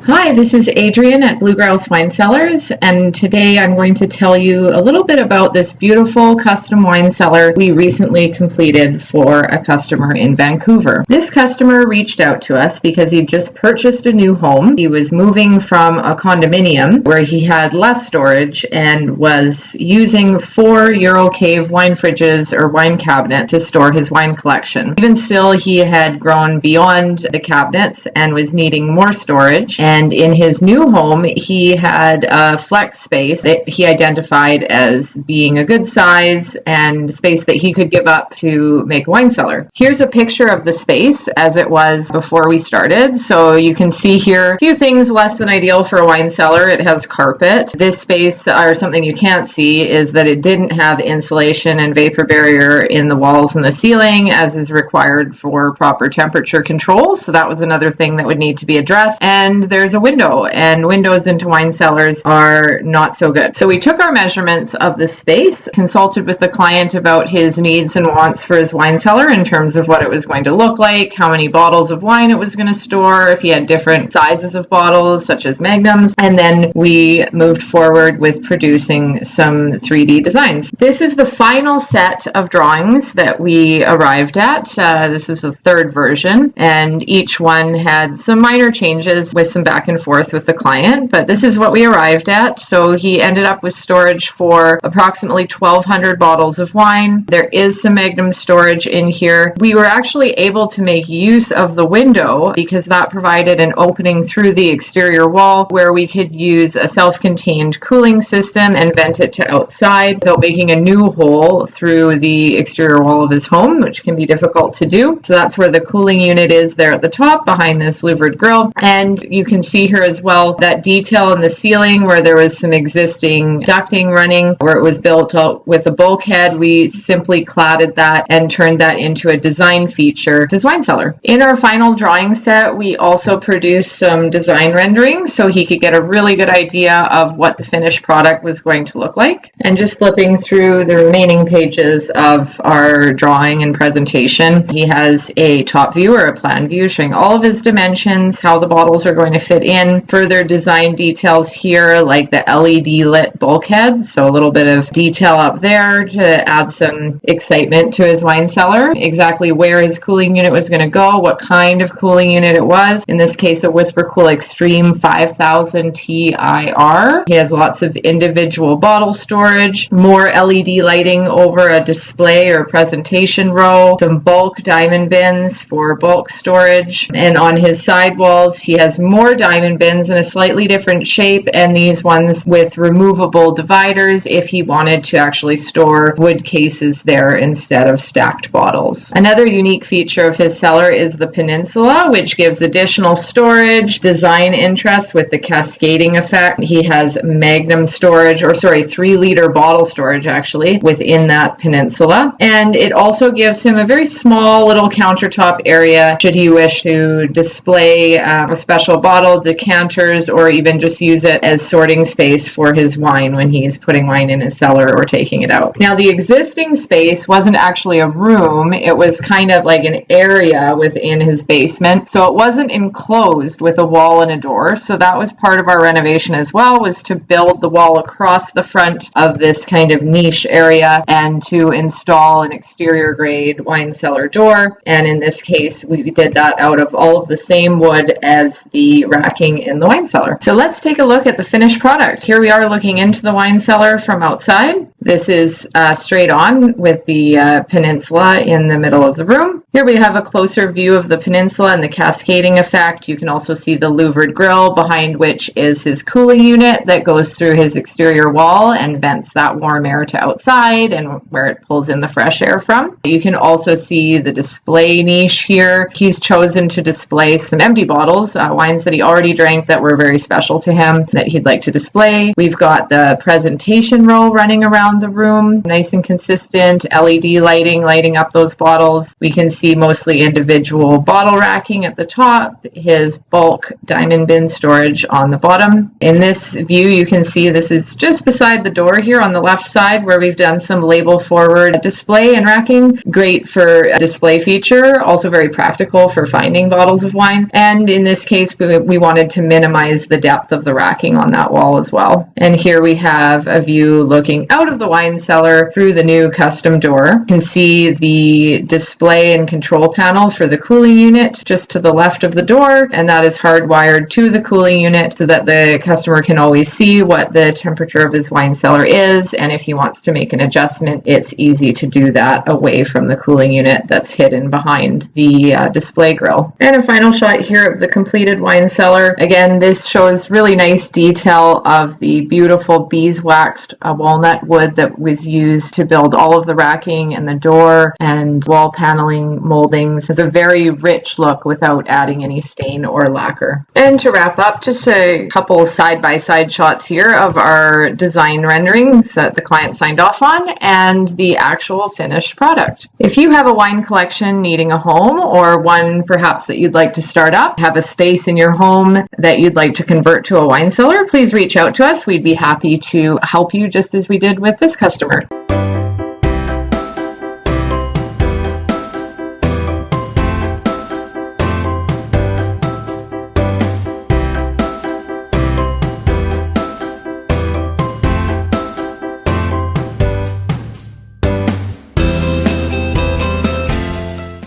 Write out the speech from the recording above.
Hi, this is Adrienne at Blue Grouse Wine Cellars, and today I'm going to tell you a little bit about this beautiful custom wine cellar we recently completed for a customer in Vancouver. This customer reached out to us because he just purchased a new home. He was moving from a condominium where he had less storage and was using 4 Euro Cave wine fridges or wine cabinet to store his wine collection. Even still, he had grown beyond the cabinets and was needing more storage. And in his new home, he had a flex space that he identified as being a good size and space that he could give up to make a wine cellar. Here's a picture of the space as it was before we started. So you can see here a few things less than ideal for a wine cellar. It has carpet. This space, or something you can't see, is that it didn't have insulation and vapor barrier in the walls and the ceiling as is required for proper temperature control. So that was another thing that would need to be addressed. And there's a window, and windows into wine cellars are not so good. So we took our measurements of the space, consulted with the client about his needs and wants for his wine cellar in terms of what it was going to look like, how many bottles of wine it was going to store, if he had different sizes of bottles such as magnums, and then we moved forward with producing some 3D designs. This is the final set of drawings that we arrived at. This is the third version, and each one had some minor changes with some back and forth with the client, but this is what we arrived at. So he ended up with storage for approximately 1,200 bottles of wine. There is some magnum storage in here. We were actually able to make use of the window because that provided an opening through the exterior wall where we could use a self-contained cooling system and vent it to outside without making a new hole through the exterior wall of his home, which can be difficult to do. So that's where the cooling unit is there at the top behind this louvered grill. And you can see here as well that detail in the ceiling where there was some existing ducting running where it was built out with a bulkhead. We simply cladded that and turned that into a design feature of his wine cellar. In our final drawing set, we also produced some design renderings so he could get a really good idea of what the finished product was going to look like. And just flipping through the remaining pages of our drawing and presentation, he has a top view or a plan view showing all of his dimensions, how the bottles are going to fit in. Further design details here like the LED lit bulkhead, so a little bit of detail up there to add some excitement to his wine cellar. Exactly where his cooling unit was going to go, what kind of cooling unit it was. In this case, a Whisper-Cool Extreme 5000 TIR. He has lots of individual bottle storage, more LED lighting over a display or presentation row, some bulk diamond bins for bulk storage, and on his side walls he has more diamond bins in a slightly different shape, and these ones with removable dividers if he wanted to actually store wood cases there instead of stacked bottles. Another unique feature of his cellar is the peninsula, which gives additional storage, design interest with the cascading effect. He has magnum storage, 3-liter bottle storage actually within that peninsula, and it also gives him a very small little countertop area should he wish to display a special bottle, decanters, or even just use it as sorting space for his wine when he's putting wine in his cellar or taking it out. Now, the existing space wasn't actually a room. It was kind of like an area within his basement. So it wasn't enclosed with a wall and a door. So that was part of our renovation as well, was to build the wall across the front of this kind of niche area and to install an exterior grade wine cellar door. And in this case, we did that out of all of the same wood as the racking in the wine cellar. So let's take a look at the finished product. Here we are looking into the wine cellar from outside. This is straight on with the peninsula in the middle of the room. Here we have a closer view of the peninsula and the cascading effect. You can also see the louvered grill behind which is his cooling unit that goes through his exterior wall and vents that warm air to outside and where it pulls in the fresh air from. You can also see the display niche here. He's chosen to display some empty bottles, wines that he already drank that were very special to him that he'd like to display. We've got the presentation row running around the room, nice and consistent, LED lighting up those bottles. We can see see mostly individual bottle racking at the top, his bulk diamond bin storage on the bottom. In this view, you can see this is just beside the door here on the left side where we've done some label forward display and racking. Great for a display feature, also very practical for finding bottles of wine. And in this case, we wanted to minimize the depth of the racking on that wall as well. And here we have a view looking out of the wine cellar through the new custom door. You can see the display and control panel for the cooling unit just to the left of the door, and that is hardwired to the cooling unit so that the customer can always see what the temperature of his wine cellar is, and if he wants to make an adjustment, it's easy to do that away from the cooling unit that's hidden behind the display grill. And a final shot here of the completed wine cellar. Again, this shows really nice detail of the beautiful beeswaxed walnut wood that was used to build all of the racking and the door and wall paneling moldings. It's a very rich look without adding any stain or lacquer. And to wrap up, just a couple side-by-side shots here of our design renderings that the client signed off on and the actual finished product. If you have a wine collection needing a home, or one perhaps that you'd like to start up, have a space in your home that you'd like to convert to a wine cellar, please reach out to us. We'd be happy to help you just as we did with this customer.